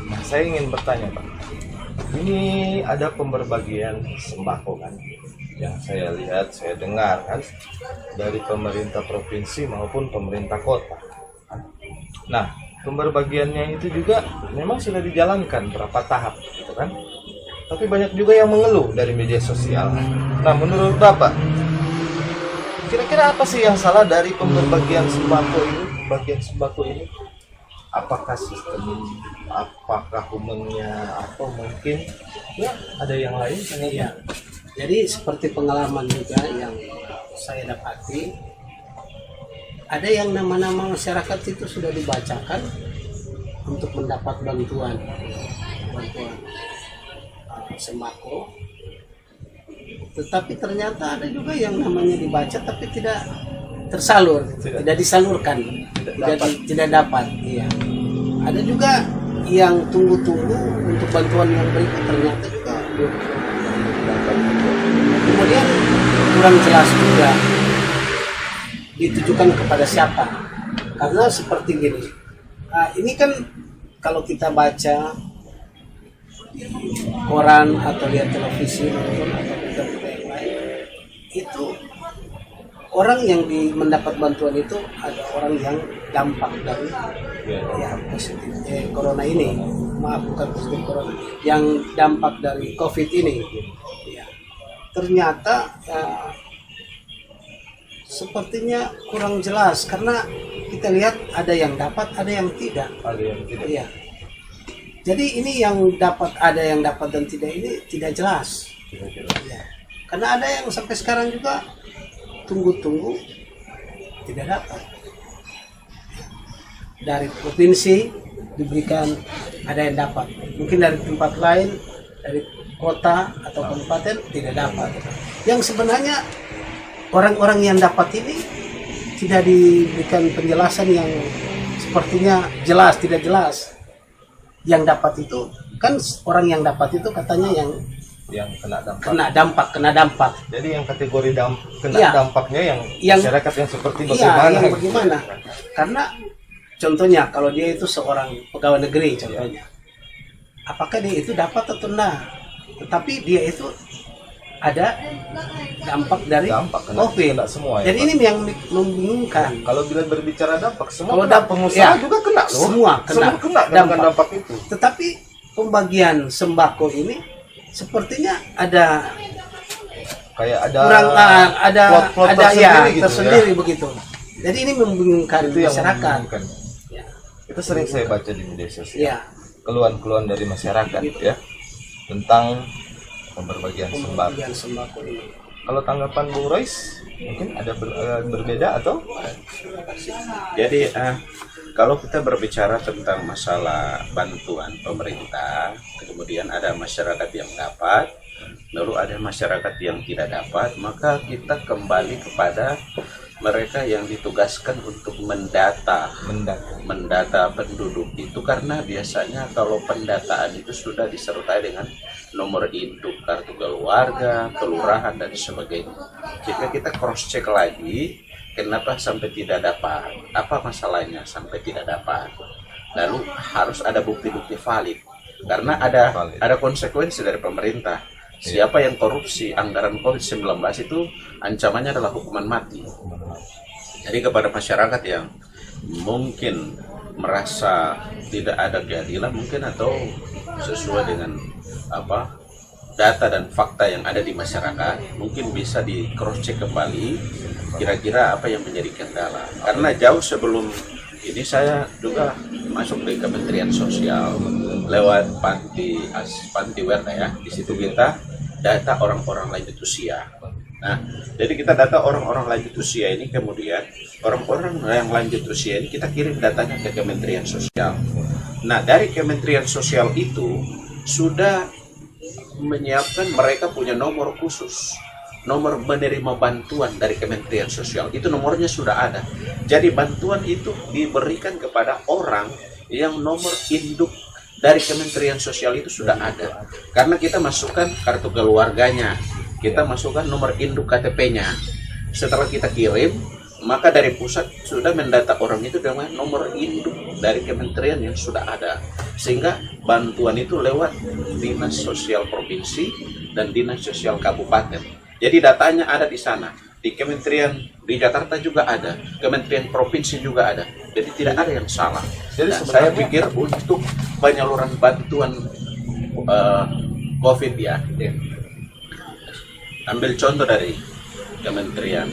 Nah, saya ingin bertanya, Pak. Ini ada pemberbagian sembako kan? Yang saya lihat, saya dengar kan dari pemerintah provinsi maupun pemerintah kota. Nah, pemberbagiannya itu juga memang sudah dijalankan berapa tahap, gitu kan? Tapi banyak juga yang mengeluh dari media sosial. Nah, menurut Bapak, kira-kira apa sih yang salah dari pemberbagian sembako ini? Apakah sistem, apakah hukumnya, atau mungkin ya ada yang lain? Ya. Jadi seperti pengalaman juga yang saya dapati, ada yang nama-nama masyarakat itu sudah dibacakan untuk mendapat bantuan sembako. Tetapi ternyata ada juga yang namanya dibaca tapi tidak tersalur, tidak disalurkan, tidak dapat. Iya. Ada juga yang tunggu-tunggu untuk bantuan yang berikut ternyata juga belum. Kemudian kurang jelas juga ditujukan kepada siapa, karena seperti gini, ini kan kalau kita baca koran atau lihat televisi nonton atau berita yang lain, itu orang yang mendapat bantuan itu ada orang yang dampak dari positif corona ini, maaf bukan positif corona, yang dampak dari COVID ini. Ya. Ternyata sepertinya kurang jelas karena kita lihat ada yang dapat, ada yang tidak. Iya. Jadi ini yang ada yang dapat dan tidak ini tidak jelas. Ya. Karena ada yang sampai sekarang juga tunggu-tunggu tidak dapat. Dari provinsi diberikan, ada yang dapat. Mungkin dari tempat lain, dari kota atau kabupaten tidak dapat. Yang sebenarnya orang-orang yang dapat ini tidak diberikan penjelasan yang sepertinya jelas, tidak jelas. Yang dapat itu kan orang yang dapat itu katanya yang kena dampak. Jadi yang kategori kena ya, dampaknya yang masyarakat yang seperti bagaimana? Iya, yang bagaimana? Karena contohnya kalau dia itu seorang pegawai negeri contohnya, apakah dia itu dapat atau enggak? Tetapi dia itu ada dampak dari COVID. Semua, jadi ini yang membingungkan. Kalau bila berbicara dampak, semua kalau pengusaha juga kena loh. Semua kena dampak itu. Tetapi pembagian sembako ini sepertinya ada kayak ada kurang ada tersendiri ya. Begitu. Jadi ini membingungkan itu masyarakat. Ya. Itu sering saya baca di media sosial. Ya. Keluhan-keluhan dari masyarakat gitu. Ya tentang pembagian sembako ini. Kalau tanggapan Bung Royce mungkin ada berbeda atau? Jadi kalau kita berbicara tentang masalah bantuan pemerintah, kemudian ada masyarakat yang dapat, lalu ada masyarakat yang tidak dapat, maka kita kembali kepada mereka yang ditugaskan untuk mendata penduduk itu, karena biasanya kalau pendataan itu sudah disertai dengan nomor induk, kartu keluarga, kelurahan dan sebagainya. Jika kita cross check lagi, kenapa sampai tidak dapat? Apa masalahnya sampai tidak dapat? Lalu harus ada bukti-bukti valid, karena ada konsekuensi dari pemerintah. Siapa yang korupsi anggaran COVID-19 itu ancamannya adalah hukuman mati. Jadi kepada masyarakat yang mungkin merasa tidak ada keadilan mungkin, atau sesuai dengan data dan fakta yang ada di masyarakat, mungkin bisa di cross check kembali kira-kira apa yang menjadi kendala. Karena jauh sebelum ini saya juga masuk di Kementerian Sosial lewat panti Werda ya. Di situ kita data orang-orang lanjut usia. Nah, jadi kita data orang-orang lanjut usia ini, kemudian orang-orang yang lanjut usia ini kita kirim datanya ke Kementerian Sosial. Nah, dari Kementerian Sosial itu sudah menyiapkan, mereka punya nomor khusus, nomor menerima bantuan dari Kementerian Sosial. Itu nomornya sudah ada. Jadi bantuan itu diberikan kepada orang yang nomor induk dari Kementerian Sosial itu sudah ada. Karena kita masukkan kartu keluarganya, kita masukkan nomor induk KTP-nya. Setelah kita kirim, maka dari pusat sudah mendata orang itu dengan nomor induk dari kementerian yang sudah ada. Sehingga bantuan itu lewat Dinas Sosial Provinsi dan Dinas Sosial Kabupaten. Jadi datanya ada di sana. Di kementerian di Jakarta juga ada, kementerian provinsi juga ada. Jadi tidak ada yang salah. Jadi saya pikir untuk penyaluran bantuan COVID ya, ambil contoh dari Kementerian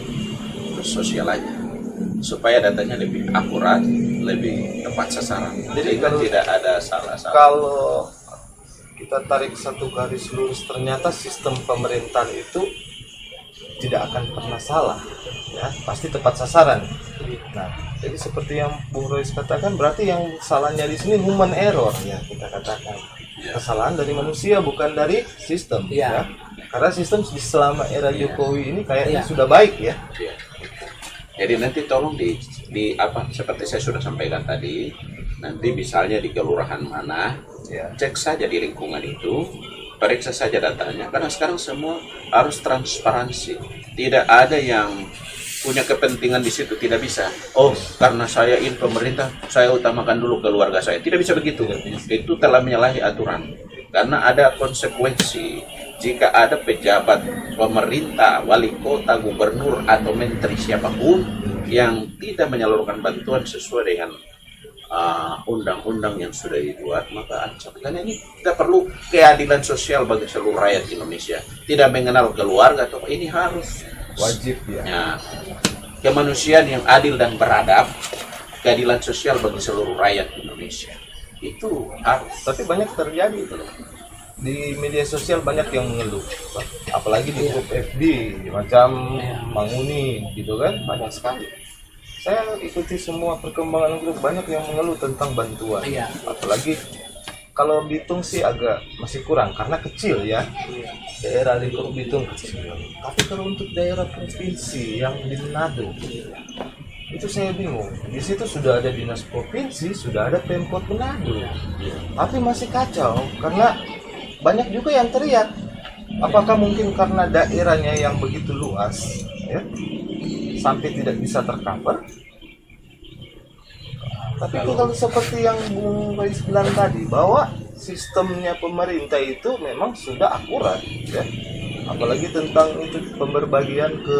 Sosial aja, supaya datanya lebih akurat, lebih tepat sasaran. Jadi kalau tidak ada salah-salah. Kalau kita tarik satu garis lurus, ternyata sistem pemerintahan itu tidak akan pernah salah, ya pasti tepat sasaran. Nah, jadi seperti yang Bung Royce katakan, berarti yang salahnya di sini human error ya, kita katakan kesalahan dari manusia, bukan dari sistem ya. Karena sistem selama era Jokowi ini kayaknya sudah baik ya. Jadi nanti tolong di seperti saya sudah sampaikan tadi, nanti misalnya di kelurahan mana, cek saja di lingkungan itu, periksa saja datanya, karena sekarang semua harus transparansi. Tidak ada yang punya kepentingan di situ, tidak bisa. Oh, karena saya pemerintah, saya utamakan dulu keluarga saya. Tidak bisa begitu. Itu telah menyalahi aturan. karena ada konsekuensi jika ada pejabat pemerintah, wali kota, gubernur atau menteri siapapun yang tidak menyalurkan bantuan sesuai dengan undang-undang yang sudah dibuat, maka ancam. Karena ini kita perlu keadilan sosial bagi seluruh rakyat Indonesia, tidak mengenal keluarga atau ini harus Wajib ya. ya, kemanusiaan yang adil dan beradab, keadilan sosial bagi seluruh rakyat Indonesia itu harus. Tapi banyak terjadi itu loh. Di media sosial banyak yang mengeluh, apalagi di grup FB macam Mang Uni gitu kan, banyak sekali. Saya ikuti semua perkembangan grup, banyak yang mengeluh tentang bantuan. Iya. Apalagi kalau Bitung sih agak masih kurang karena kecil ya. Daerah lingkup Bitung kecil. Tapi kalau untuk daerah provinsi yang di Manado, itu saya bingung. Di situ sudah ada dinas provinsi, sudah ada Pemkot Manado. Tapi masih kacau karena banyak juga yang teriak. Apakah mungkin karena daerahnya yang begitu luas, ya, sampai tidak bisa tercover? Tapi kalau seperti yang Bung Faiz bilang tadi, bahwa sistemnya pemerintah itu memang sudah akurat, ya. Apalagi tentang itu pemberbagian ke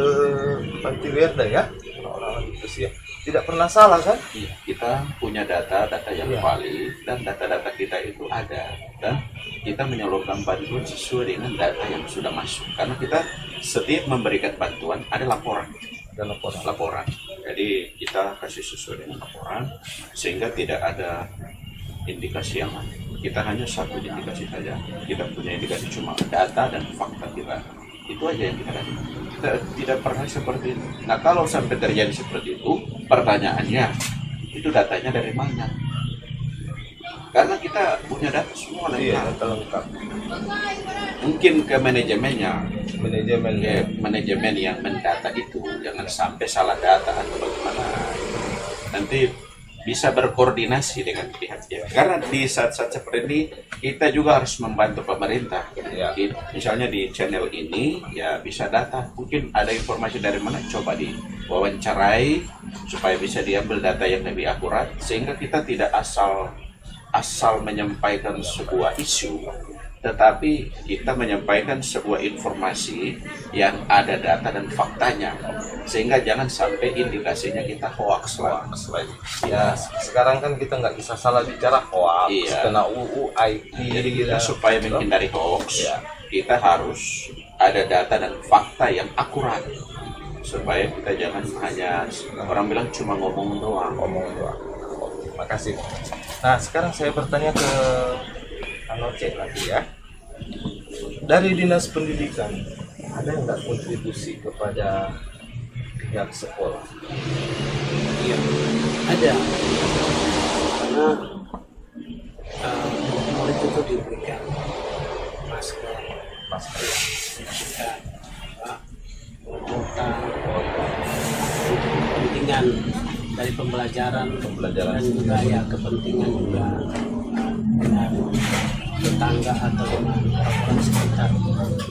panti werda ya, orang-orang usia tidak pernah salah kan? Iya, kita punya data yang valid dan data-data kita itu ada dan kita menyalurkan bantuan sesuai dengan data yang sudah masuk. Karena kita setiap memberikan bantuan ada laporan. Dan Laporan. Jadi kita kasih sesuai dengan laporan sehingga tidak ada indikasi yang lain. Kita hanya satu indikasi saja. Kita punya indikasi cuma data dan fakta kita. Itu aja yang kita kasih. Kita tidak pernah seperti itu. Nah kalau sampai terjadi seperti itu, pertanyaannya itu datanya dari mana? Karena kita punya data semua lengkap. data lengkap. Mungkin ke manajemennya, Manajemen manajemen yang mendata itu jangan sampai salah data atau bagaimana. Nanti bisa berkoordinasi dengan pihaknya. Karena di saat-saat seperti ini kita juga harus membantu pemerintah. Ya. Misalnya di channel ini ya bisa data. Mungkin ada informasi dari mana, coba diwawancarai supaya bisa diambil data yang lebih akurat sehingga kita tidak asal menyampaikan sebuah isu, tetapi kita menyampaikan sebuah informasi yang ada data dan faktanya, sehingga jangan sampai indikasinya kita hoax lagi. ya, sekarang kan kita nggak bisa salah bicara hoax, Iya. kena UU IT. Jadi kita supaya menghindari hoax, Iya. kita harus ada data dan fakta yang akurat, supaya kita jangan hanya orang bilang cuma ngomong doang. Makasih. Nah, sekarang saya bertanya ke Anoce lagi ya. Dari Dinas Pendidikan, ada nggak kontribusi kepada pihak sekolah? Iya, ada. Karena murid itu diberikan masker, kita kuota kepentingan dari pembelajaran dan juga ya kepentingan juga dengan tetangga atau dengan orang-orang sekitar.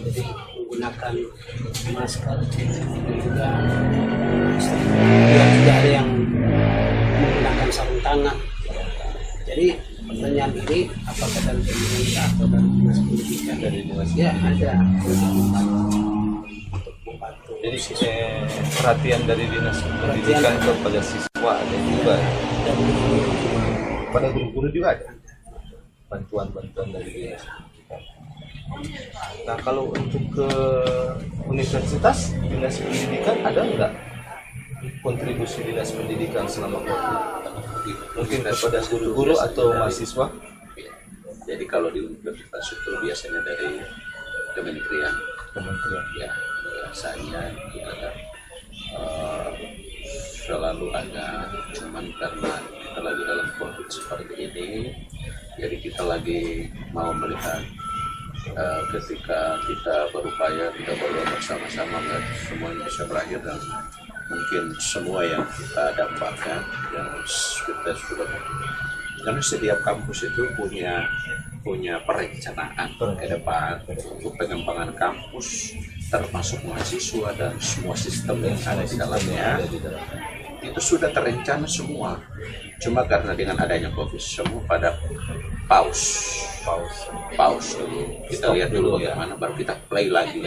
Jadi menggunakan masker dan juga tidak ada yang menggunakan sarung tangan. Jadi pertanyaan ini apakah dari pemerintah atau dari dinas pendidikan? Dari dinas Ya ada untuk membantu. Jadi perhatian dari Dinas Pendidikan kepada siswa ada juga. Dan Pada guru-guru juga ada bantuan-bantuan dari Dinas Pendidikan. Nah, kalau untuk ke universitas, Dinas Pendidikan ada nggak kontribusi Dinas Pendidikan selama COVID? Mungkin kepada guru-guru atau mahasiswa? Jadi kalau di universitas itu biasanya dari Kementerian. Ya, biasanya kita selalu ada, cuman karena kita lagi dalam COVID seperti ini, jadi kita lagi mau melihat ketika kita berupaya, kita bersama-sama agar semuanya bisa berakhir dan mungkin semua yang kita dapatkan yang kita sudah, karena setiap kampus itu punya perencanaan ke depan untuk pengembangan kampus termasuk mahasiswa dan semua sistem yang ada di dalamnya itu sudah terencana semua. Cuma karena dengan adanya COVID semua pada pause dulu. Kita Stop lihat dulu dulu, ya. bagaimana, baru kita play lagi.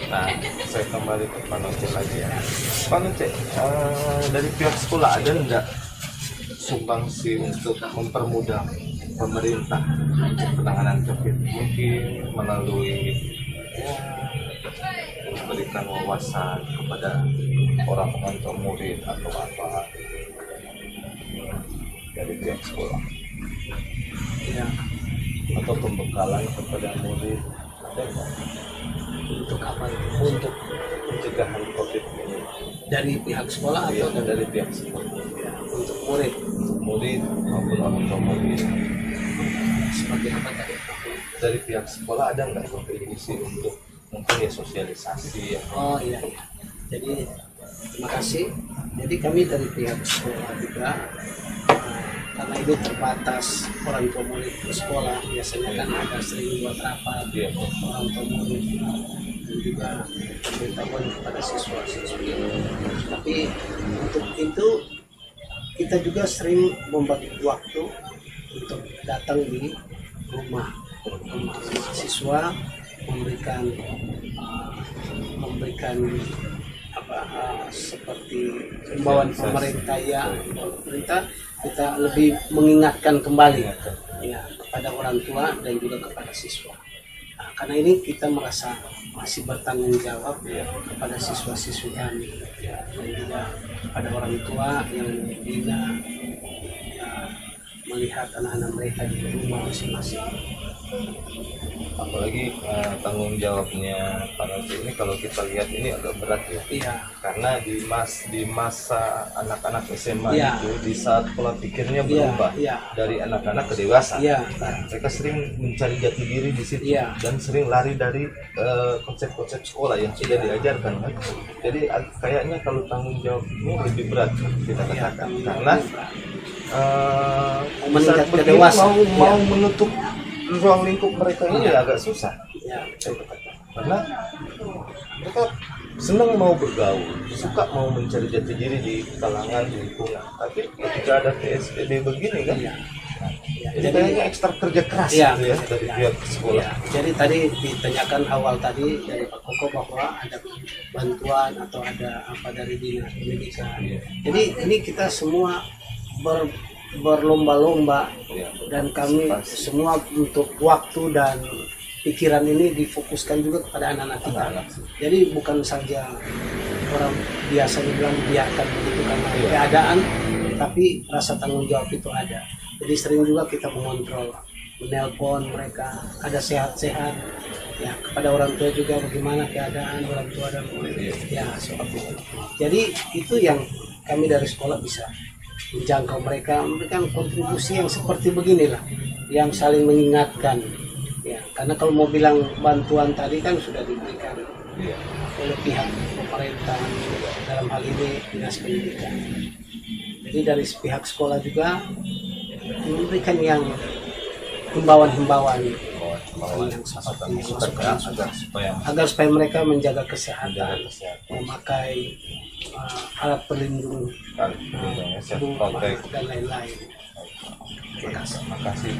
Nah, saya kembali ke Pak Noce lagi ya. Pak Noce, dari pihak sekolah ada enggak sumbangsi untuk mempermudah pemerintah untuk penanganan COVID? Mungkin melalui memberikan wawasan kepada orang tua murid atau apa dari pihak sekolah, Ya, atau pembekalan kepada murid ada enggak? untuk apa? Untuk Pencegahan COVID ini dari pihak sekolah atau dari pihak sekolah, ya, untuk murid murid maupun orang tua murid. sebagai apa tadi? Dari pihak sekolah ada nggak kontribusi untuk mungkin ya sosialisasi ya? Oh iya, iya. Jadi terima kasih. Jadi kami dari pihak sekolah juga karena ini terbatas orang tua murid ke sekolah, biasanya kan ada sering buat rapat Iya. orang tua murid dan juga pemberitahuan kepada siswa-siswi. Tapi untuk itu kita juga sering membagi waktu untuk datang di rumah mahasiswa, memberikan seperti himbauan pemerintah pemerintah, kita lebih mengingatkan kembali ya kepada orang tua dan juga kepada siswa. Nah, karena ini kita merasa masih bertanggung jawab kepada siswa-siswi kami dan juga kepada orang tua yang membina melihat anak-anak mereka di rumah masing-masing. Apalagi tanggung jawabnya Pak Noce ini kalau kita lihat ini agak berat ya. Iya. Karena di masa anak-anak SMA Iya. itu di saat pola pikirnya berubah Iya. dari anak-anak ke dewasa. Iya. Nah, mereka sering mencari jati diri di situ Iya. dan sering lari dari konsep-konsep sekolah yang sudah diajarkan kan. Jadi kayaknya kalau tanggung jawab ini lebih berat kita katakan karena meningkat saat ke begini dewasa. mau menutup ruang lingkup mereka ini agak susah. Ya. Karena mereka senang mau bergaul, suka mau mencari jati diri di kalangan di lingkungan. Tapi ketika ada PSBB begini kan, Iya. jadi kayaknya ekstra kerja keras Iya. gitu ya dari pihak sekolah. Ya, jadi tadi ditanyakan awal tadi dari Pak Koko bahwa ada bantuan atau ada apa dari dinas pendidikan. Jadi ini kita semua berlomba-lomba Iya. dan kami semua untuk waktu dan pikiran ini difokuskan juga kepada anak-anak kita. Jadi bukan saja orang biasa bilang biarkan begitu karena keadaan, tapi rasa tanggung jawab itu ada. Jadi sering juga kita mengontrol, menelpon mereka, ada sehat-sehat, ya kepada orang tua juga bagaimana keadaan orang tua dan murid, ya seperti itu. Jadi itu yang kami dari sekolah bisa menjangkau mereka, memberikan kontribusi yang seperti beginilah, yang saling mengingatkan. Ya, karena kalau mau bilang bantuan tadi kan sudah diberikan oleh pihak pemerintah dalam hal ini dinas pendidikan. Jadi dari pihak sekolah juga memberikan yang himbauan-himbauan yang seperti masukan agar supaya mereka menjaga kesehatan, memakai alat pelindung tubuh dan lain-lain. Terima kasih.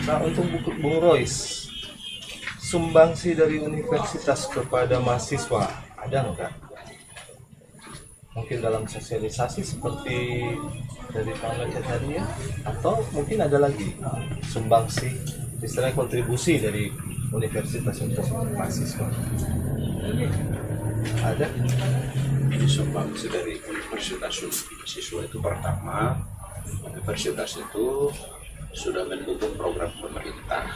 Nah, untuk Bung Royce, sumbangsi dari universitas kepada mahasiswa ada enggak? Mungkin dalam sosialisasi seperti dari Pak Noce tadi ya, atau mungkin ada lagi sumbangsi, istilahnya kontribusi dari universitas untuk mahasiswa. Ada? Jadi sumbangsi dari universitas mahasiswa itu pertama, universitas itu sudah mendukung program pemerintah.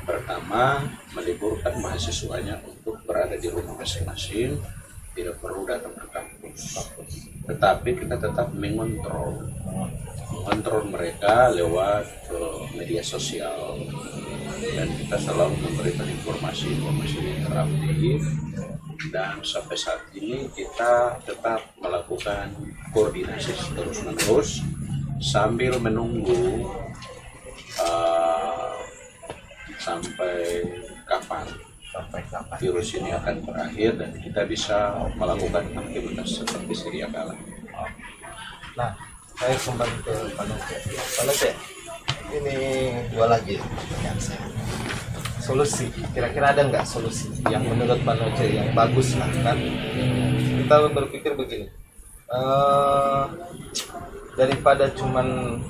Pertama, meliburkan mahasiswanya untuk berada di rumah masing-masing, tidak perlu datang ke kampus. Tetapi kita tetap mengontrol mereka lewat media sosial, dan kita selalu memberikan informasi yang terupdate. Dan sampai saat ini kita tetap melakukan koordinasi terus-menerus sambil menunggu sampai kapan virus ini akan berakhir dan kita bisa melakukan aktivitas seperti sedia kala. Nah, Saya kembali ke Panoce. Panoce, ini dua lagi pertanyaan saya. Solusi, kira-kira ada nggak solusi yang menurut Panoce yang bagus lah kan? Kita berpikir begini, daripada cuman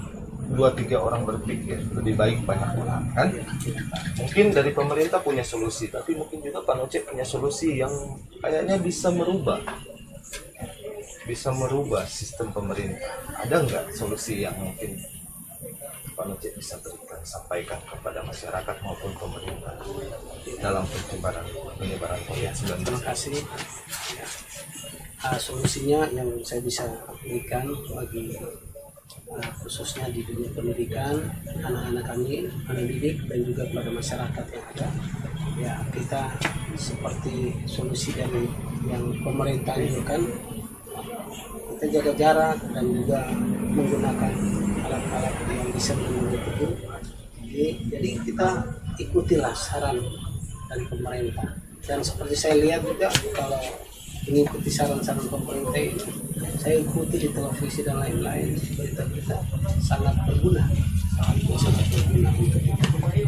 2-3 orang berpikir, lebih baik banyak orang kan. Mungkin dari pemerintah punya solusi, tapi mungkin juga Panoce punya solusi yang kayaknya bisa merubah sistem pemerintah. Ada nggak solusi yang mungkin Panoce bisa berikan, sampaikan kepada masyarakat maupun pemerintah dalam penyebaran COVID-19? Terima kasih. Solusinya yang saya bisa berikan bagi khususnya di dunia pendidikan, anak-anak kami, pendidik dan juga kepada masyarakat yang ada, ya kita seperti solusi dari yang pemerintah itu kan, kita jaga jarak dan juga menggunakan alat-alat yang bisa melindungi tubuh. Jadi kita ikutilah saran dari pemerintah, dan seperti saya lihat juga kalau mengikuti saran-saran pemerintah ini, saya ikuti di televisi dan lain-lain, berita-berita sangat berguna untuk kita.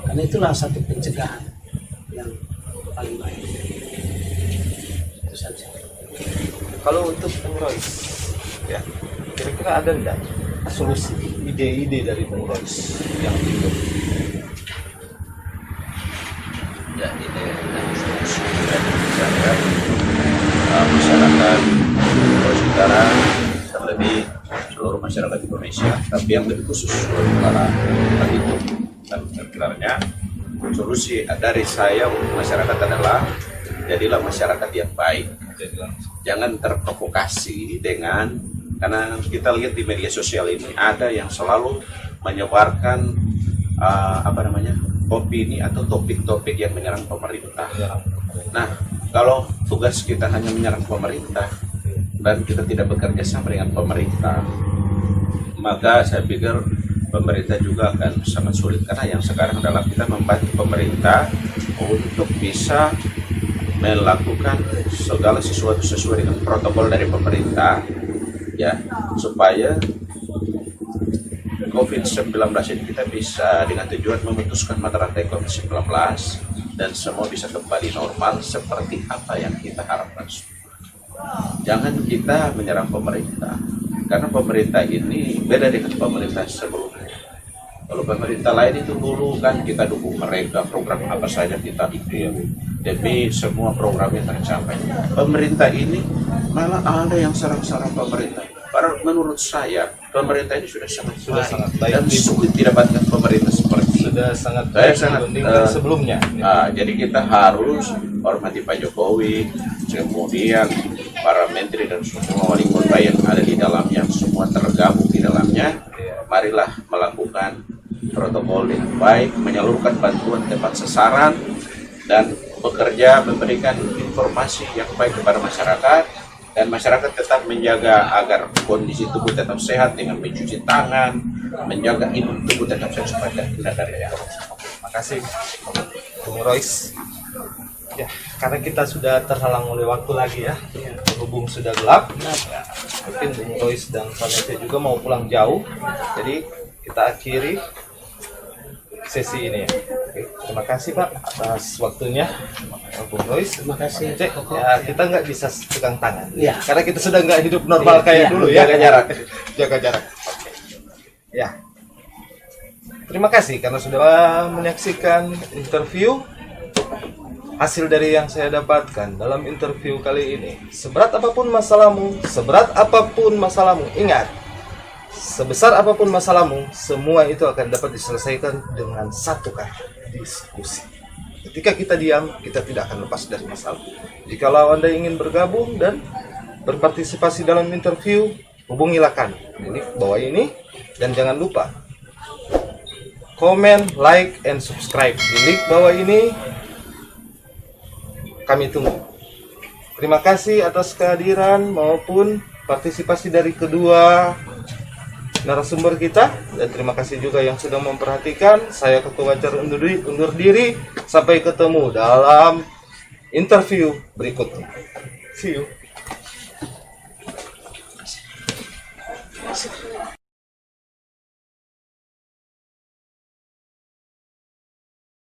Karena itulah satu pencegahan yang paling baik. Itu saja. Kalau untuk Bung Royce, ya kira-kira ada enggak solusi, ide-ide dari Bung Royce yang timbul? Ya, ide dan solusi dari saya, masyarakat Sulawesi Utara, terlebih seluruh masyarakat Indonesia, tapi yang lebih khusus Sulawesi Utara itu. Dan sebenarnya solusi dari saya untuk masyarakat adalah jadilah masyarakat yang baik. Jangan terprovokasi dengan, karena kita lihat di media sosial ini ada yang selalu menyebarkan opini atau topik-topik yang menyerang pemerintah. Nah, kalau tugas kita hanya menyerang pemerintah dan kita tidak bekerja sama dengan pemerintah, maka saya pikir pemerintah juga akan sangat sulit, karena yang sekarang adalah kita membantu pemerintah untuk bisa melakukan segala sesuatu sesuai dengan protokol dari pemerintah, ya, supaya COVID-19 ini kita bisa dengan tujuan memutuskan mata rantai COVID-19 dan semua bisa kembali normal seperti apa yang kita harapkan. Jangan kita menyerang pemerintah, karena pemerintah ini beda dengan pemerintah sebelumnya. Kalau pemerintah lain itu dulu kan kita dukung mereka, program apa saja kita dukung, demi semua programnya tercapai. Pemerintah ini malah ada yang sarang-sarang pemerintah. Padahal menurut saya pemerintah ini sudah sangat baik dan sulit didapatkan pemerintah seperti sudah sangat baik dibandingkan sebelumnya. Jadi kita harus hormati Pak Jokowi, kemudian para menteri dan semua wali kota yang ada di dalamnya, semua tergabung di dalamnya. Marilah melakukan protokol dengan baik, menyalurkan bantuan tepat sasaran, dan bekerja memberikan informasi yang baik kepada masyarakat, dan masyarakat tetap menjaga agar kondisi tubuh tetap sehat dengan mencuci tangan, menjaga imun tubuh tetap sehat supaya tidak dari Makasih Bung Royce. Ya, karena kita sudah terhalang oleh waktu lagi ya, berhubung sudah gelap, ya, mungkin Bung Royce dan Panoce juga mau pulang jauh, jadi kita akhiri sesi ini ya. Oke, terima kasih Pak atas waktunya, Bung Royce. Terima kasih. Ya, kita nggak bisa pegang tangan, ya, karena kita sudah nggak hidup normal kayak dulu ya. Jaga jarak. Jaga jarak. Oke. Ya. Terima kasih karena sudah menyaksikan interview. Hasil dari yang saya dapatkan dalam interview kali ini, seberat apapun masalahmu, ingat, sebesar apapun masalahmu, semua itu akan dapat diselesaikan dengan satu kata, diskusi. Ketika kita diam, kita tidak akan lepas dari masalah. Jikalau Anda ingin bergabung dan berpartisipasi dalam interview, hubungilah kami di link bawah ini, dan jangan lupa komen, like, and subscribe di link bawah ini. Kami tunggu. Terima kasih atas kehadiran maupun partisipasi dari kedua narasumber kita, dan terima kasih juga yang sudah memperhatikan. Saya Ketua Wajar undur diri. Sampai ketemu dalam interview berikutnya. See you.